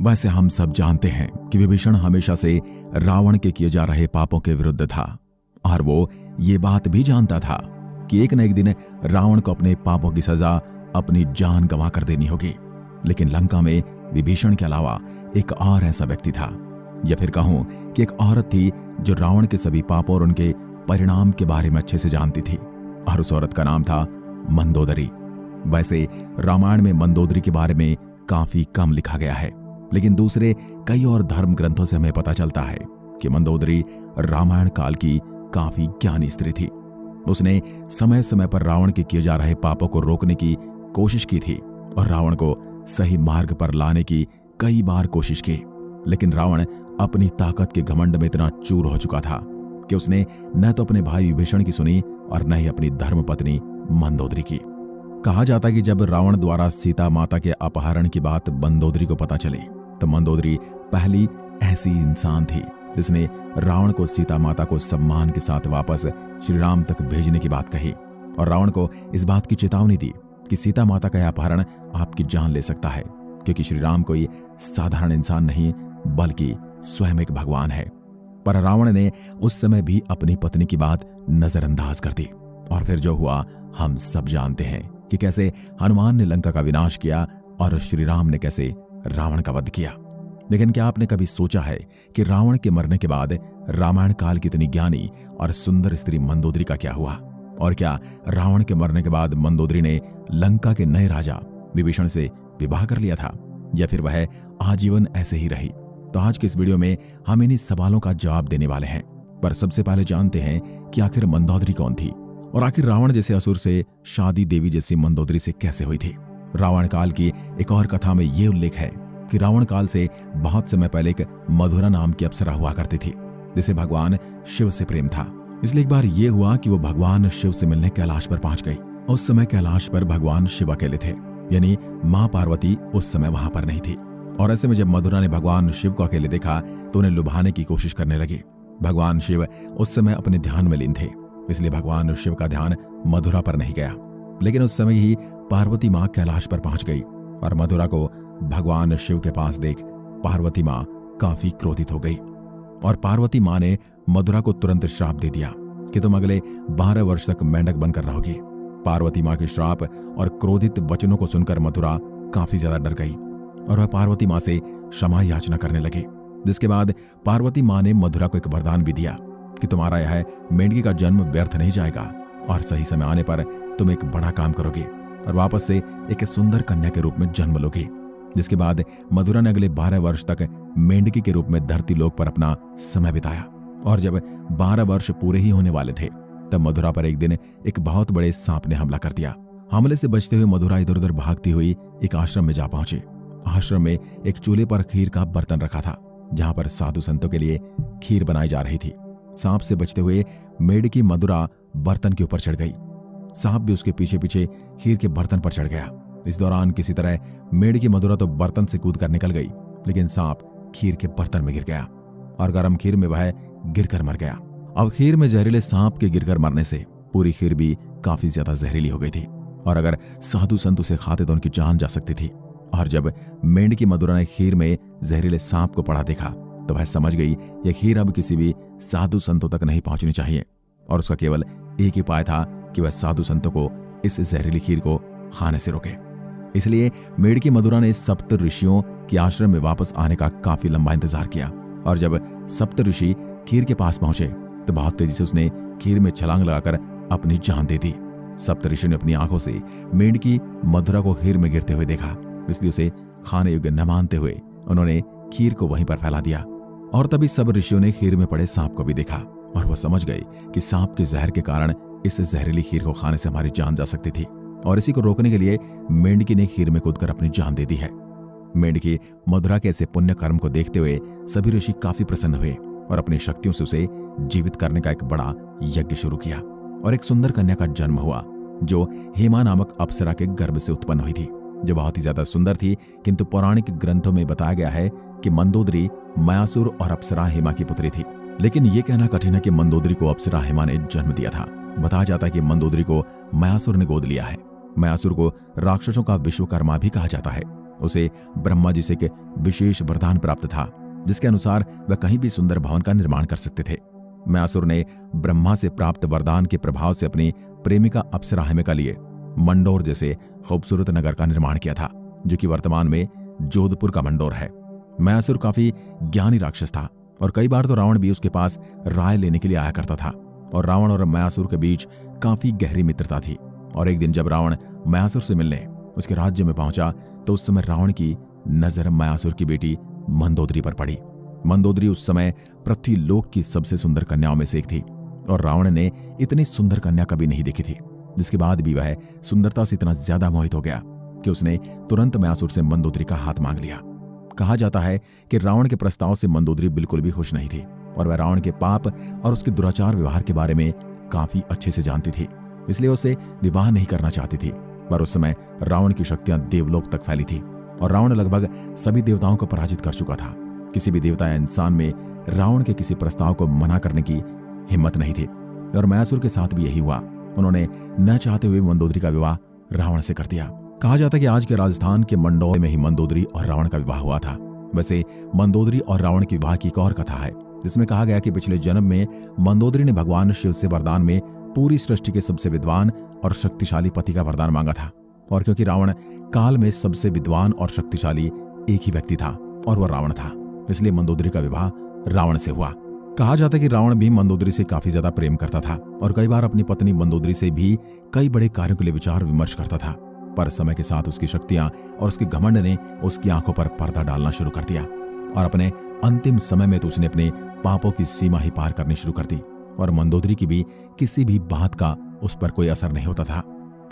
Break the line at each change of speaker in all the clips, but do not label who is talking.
वैसे हम सब जानते हैं कि विभीषण हमेशा से रावण के किए जा रहे पापों के विरुद्ध था और वो ये बात भी जानता था कि एक न एक दिन रावण को अपने पापों की सजा अपनी जान गंवा कर देनी होगी। लेकिन लंका में विभीषण के अलावा एक और ऐसा व्यक्ति था, या फिर कहूं कि एक औरत थी जो रावण के सभी पापों और उनके परिणाम के बारे में अच्छे से जानती थी, और उस औरत का नाम था मंदोदरी। वैसे रामायण में मंदोदरी के बारे में काफी कम लिखा गया है, लेकिन दूसरे कई और धर्म ग्रंथों से हमें पता चलता है कि मंदोदरी रामायण काल की काफी ज्ञानी स्त्री थी। उसने समय समय पर रावण के किए जा रहे पापों को रोकने की कोशिश की थी और रावण को सही मार्ग पर लाने की कई बार कोशिश की, लेकिन रावण अपनी ताकत के घमंड में इतना चूर हो चुका था कि उसने न तो अपने भाई विभीषण की सुनी और न ही अपनी धर्मपत्नी मंदोदरी की। कहा जाता है कि जब रावण द्वारा सीता माता के अपहरण की बात मंदोदरी को पता चली तो मंदोदरी पहली ऐसी इंसान थी जिसने रावण को सीता माता को सम्मान के साथ वापस श्री राम तक भेजने की बात कही और रावण को इस बात की चेतावनी दी कि सीता माता का यह अपहरण आपकी जान ले सकता है, क्योंकि श्री राम कोई साधारण इंसान नहीं बल्कि स्वयं एक भगवान है। पर रावण ने उस समय भी अपनी पत्नी की बात नजरअंदाज कर दी और फिर जो हुआ हम सब जानते हैं कि कैसे हनुमान ने लंका का विनाश किया और श्री राम ने कैसे रावण का वध किया। लेकिन क्या आपने कभी सोचा है कि रावण के मरने के बाद रामायण काल की इतनी ज्ञानी और सुंदर स्त्री मंदोदरी का क्या हुआ? और क्या रावण के मरने के बाद मंदोदरी ने लंका के नए राजा विभीषण से विवाह कर लिया था, या फिर वह आजीवन ऐसे ही रही? तो आज के इस वीडियो में हम इन्हीं सवालों का जवाब देने वाले हैं। पर सबसे पहले जानते हैं कि आखिर मंदोदरी कौन थी और आखिर रावण जैसे असुर से शादी देवी जैसी मंदोदरी से कैसे हुई थी। रावण काल की एक और कथा में यह उल्लेख है कि रावण काल से बहुत समय पहले एक मधुरा नाम की अप्सरा हुआ करती थी जिसे भगवान शिव से प्रेम था। इसलिए एक बार यह हुआ कि वो भगवान शिव से मिलने कैलाश पर पहुंच गई। उस समय कैलाश पर भगवान शिव अकेले थे, यानी मां पार्वती उस समय वहां पर नहीं थी। और ऐसे में जब मधुरा ने भगवान शिव को अकेले देखा तो उन्हें लुभाने की कोशिश करने लगी। भगवान शिव उस समय अपने ध्यान में लीन थे, इसलिए भगवान शिव का ध्यान मधुरा पर नहीं गया। लेकिन उस समय ही पार्वती मां कैलाश पर पहुंच गई और मधुरा को भगवान शिव के पास देख पार्वती मां काफी क्रोधित हो गई और पार्वती मां ने मधुरा को तुरंत श्राप दे दिया कि तुम अगले 12 वर्ष तक मेंढक बनकर रहोगी। पार्वती मां के श्राप और क्रोधित वचनों को सुनकर मधुरा काफी ज्यादा डर गई और वह पार्वती मां से क्षमा याचना करने लगी। जिसके बाद पार्वती मां ने मधुरा को एक वरदान भी दिया कि तुम्हारा यह मेंढकी का जन्म व्यर्थ नहीं जाएगा और सही समय आने पर तुम एक बड़ा काम करोगे और वापस से एक सुंदर कन्या के रूप में जन्म लोगे। जिसके बाद मधुरा ने अगले 12 वर्ष तक मेंढकी के रूप में धरती लोक पर अपना समय बिताया और जब 12 वर्ष पूरे ही होने वाले थे तब मधुरा पर एक दिन एक बहुत बड़े सांप ने हमला कर दिया। हमले से बचते हुए मधुरा इधर उधर भागती हुई एक आश्रम में जा पहुंची। आश्रम में एक चूल्हे पर खीर का बर्तन रखा था जहां पर साधु संतों के लिए खीर बनाई जा रही थी। सांप से बचते हुए मेंढकी मधुरा बर्तन के ऊपर चढ़ गई। सांप भी उसके पीछे पीछे खीर के बर्तन पर चढ़ गया। इस दौरान किसी तरह मेंढकी मधुरा तो बर्तन से कूद कर निकल गई, लेकिन सांप खीर के बर्तन में गिर गया और गर्म खीर में वह गिरकर मर गया। अब खीर में जहरीले सांप के गिरकर मरने से पूरी खीर भी काफी ज्यादा जहरीली हो गई थी और अगर साधु संत उसे खाते तो उनकी जान जा सकती थी। और जब मेंढकी मधुरा ने खीर में जहरीले सांप को पड़ा देखा तो वह समझ गई यह खीर अब किसी भी साधु संतों तक नहीं पहुंचनी चाहिए और उसका केवल एक ही उपाय था कि वह साधु संतों को इस जहरीली खीर को खाने से रोके। इसलिए मेंढकी मधुरा ने सप्त ऋषियों के आश्रम में वापस आने का काफी लंबा इंतजार किया और जब सप्त ऋषि खीर के पास पहुंचे तो बहुत तेजी से उसने खीर में छलांग लगाकर अपनी जान दे दी। सप्त ऋषि ने अपनी आंखों से मेंढकी मधुरा को खीर में गिरते हुए देखा, इसलिए उसे खाने योग्य न मानते हुए उन्होंने खीर को वहीं पर फैला दिया। और तभी सब ऋषियों ने खीर में पड़े सांप को भी देखा और वो समझ गए कि सांप के जहर के कारण इस जहरीली खीर को खाने से हमारी जान जा सकती थी और इसी को रोकने के लिए मेंढकी ने खीर में कूदकर अपनी जान दे दी है। मेंढकी मधुरा के ऐसे पुण्य कर्म को देखते हुए सभी ऋषि काफी प्रसन्न हुए और अपनी शक्तियों से उसे जीवित करने का एक बड़ा यज्ञ शुरू किया और एक सुंदर कन्या का जन्म हुआ जो हेमा नामक अप्सरा के गर्भ से उत्पन्न हुई थी, जो बहुत ही ज्यादा सुंदर थी। किंतु पौराणिक ग्रंथों में बताया गया है कि मंदोदरी मयासुर और अप्सरा हेमा की पुत्री थी, लेकिन यह कहना कठिन है कि मंदोदरी को अप्सरा हेमा ने जन्म दिया था। बताया जाता है कि मंदोदरी को मयासुर ने गोद लिया है। मयासुर को राक्षसों का विश्वकर्मा भी कहा जाता है। उसे ब्रह्मा जी से एक विशेष वरदान प्राप्त था, जिसके अनुसार वह कहीं भी सुंदर भवन का निर्माण कर सकते थे। मयासुर ने ब्रह्मा से प्राप्त वरदान के प्रभाव से अपनी प्रेमिका अप्सरा हिमिका लिए मंडोर जैसे खूबसूरत नगर का निर्माण किया था, जो कि वर्तमान में जोधपुर का मंडोर है। मयासुर काफी ज्ञानी राक्षस था और कई बार तो रावण भी उसके पास राय लेने के लिए आया करता था और रावण और मयासुर के बीच काफी गहरी मित्रता थी। और एक दिन जब रावण मयासुर से मिलने उसके राज्य में पहुंचा तो उस समय रावण की नजर मयासुर की बेटी मंदोदरी पर पड़ी। मंदोदरी उस समय पृथ्वीलोक की सबसे सुंदर कन्याओं में से एक थी और रावण ने इतनी सुंदर कन्या कभी नहीं देखी थी। जिसके बाद भी वह सुंदरता से इतना ज्यादा मोहित हो गया कि उसने तुरंत मयासुर से मंदोदरी का हाथ मांग लिया। कहा जाता है कि रावण के प्रस्ताव से मंदोदरी बिल्कुल भी खुश नहीं थी और वह रावण के पाप और उसके दुराचार व्यवहार के बारे में काफी अच्छे से जानती थी, इसलिए उसे विवाह नहीं करना चाहती थी। पर उस समय रावण की शक्तियां देवलोक तक फैली थी और रावण लगभग सभी देवताओं को पराजित कर चुका था। किसी भी देवता या इंसान में रावण के किसी प्रस्ताव को मना करने की हिम्मत नहीं थी और मयासुर के साथ भी यही हुआ। उन्होंने न चाहते हुए मंदोदरी का विवाह रावण से कर दिया। कहा जाता है कि आज के राजस्थान के मंडौर में ही मंदोदरी और रावण का विवाह हुआ था। वैसे मंदोदरी और रावण के विवाह की एक और कथा है, जिसमें कहा गया कि पिछले जन्म में मंदोदरी ने भगवान शिव से वरदान में पूरी सृष्टि के सबसे विद्वान और शक्तिशाली पति का वरदान मांगा था। और क्योंकि रावण काल में सबसे विद्वान और शक्तिशाली एक ही व्यक्ति था और वह रावण था, इसलिए मंदोदरी का विवाह रावण से हुआ। कहा जाता है कि रावण भी मंदोदरी से काफी ज्यादा प्रेम करता था और कई बार अपनी पत्नी मंदोदरी से भी कई बड़े कार्यों के लिए विचार विमर्श करता था। पर समय के साथ उसकी शक्तियां और उसके घमंड ने उसकी आंखों पर पर्दा डालना शुरू कर दिया और अपने अंतिम समय में तो उसने अपने पापों की सीमा ही पार करनी शुरू कर दी और मंदोदरी की भी किसी भी बात का उस पर कोई असर नहीं होता था।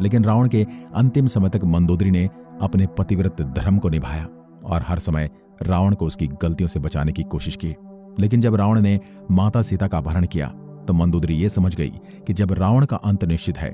लेकिन रावण के अंतिम समय तक मंदोदरी ने अपने पतिव्रत धर्म को निभाया और हर समय रावण को उसकी गलतियों से बचाने की कोशिश की। लेकिन जब रावण ने माता सीता का अपहरण किया तो मंदोदरी ये समझ गई कि जब रावण का अंत निश्चित है।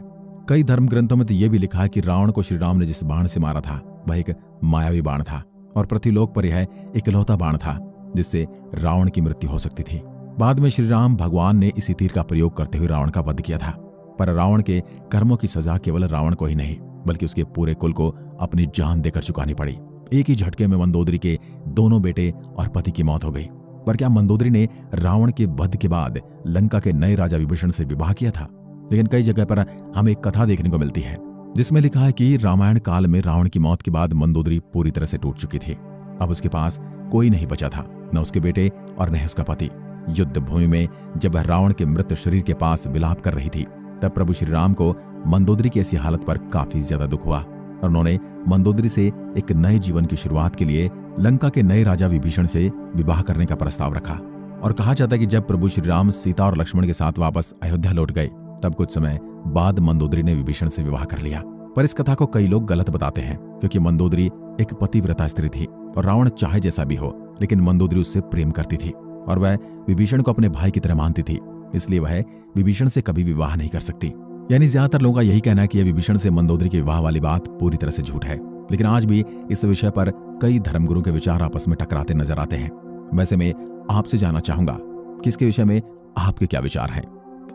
कई धर्म ग्रंथों में तो यह भी लिखा है कि रावण को श्री राम ने जिस बाण से मारा था वह एक मायावी बाण था और पृथ्वीलोक पर यह इकलौता बाण था जिससे रावण की मृत्यु हो सकती थी। बाद में श्री राम भगवान ने इसी तीर का प्रयोग करते हुए रावण का वध किया था। पर रावण के कर्मों की सजा केवल रावण को ही नहीं बल्कि उसके पूरे कुल को अपनी जान देकर चुकानी पड़ी। एक ही झटके में मंदोदरी के दोनों बेटे और पति की मौत हो गई। पर क्या मंदोदरी ने रावण के वध के बाद लंका के नए राजा विभीषण से विवाह किया था? लेकिन कई जगह पर हमें एक कथा देखने को मिलती है जिसमें लिखा है कि रामायण काल में रावण की मौत के बाद मंदोदरी पूरी तरह से टूट चुकी थी। अब उसके पास कोई नहीं बचा था, न उसके बेटे और न उसका पति। युद्ध भूमि में जब वह रावण के मृत शरीर के पास विलाप कर रही थी तब प्रभु श्री राम को मंदोदरी की ऐसी हालत पर काफी ज्यादा दुख हुआ और उन्होंने मंदोदरी से एक नए जीवन की शुरुआत के लिए लंका के नए राजा विभीषण से विवाह करने का प्रस्ताव रखा। और कहा जाता है कि जब प्रभु श्री राम सीता और लक्ष्मण के साथ वापस अयोध्या लौट गए तब कुछ समय बाद मंदोदरी ने विभीषण से विवाह कर लिया। पर इस कथा को कई लोग गलत बताते हैं क्योंकि मंदोदरी एक पतिव्रता स्त्री थी और रावण चाहे जैसा भी हो लेकिन मंदोदरी उससे प्रेम करती थी और वह विभीषण को अपने भाई की तरह मानती थी, इसलिए वह विभीषण से कभी विवाह नहीं कर सकती। यानी ज्यादातर लोगों का यही कहना है कि यह विभीषण से मंदोदरी के विवाह वाली बात पूरी तरह से झूठ है। लेकिन आज भी इस विषय पर कई धर्मगुरु के विचार आपस में टकराते नजर आते हैं। वैसे मैं आपसे जानना चाहूंगा कि इसके विषय में आपके क्या विचार हैं।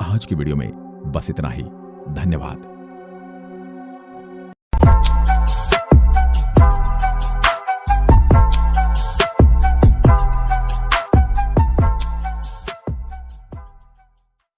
आज की वीडियो में बस इतना ही। धन्यवाद।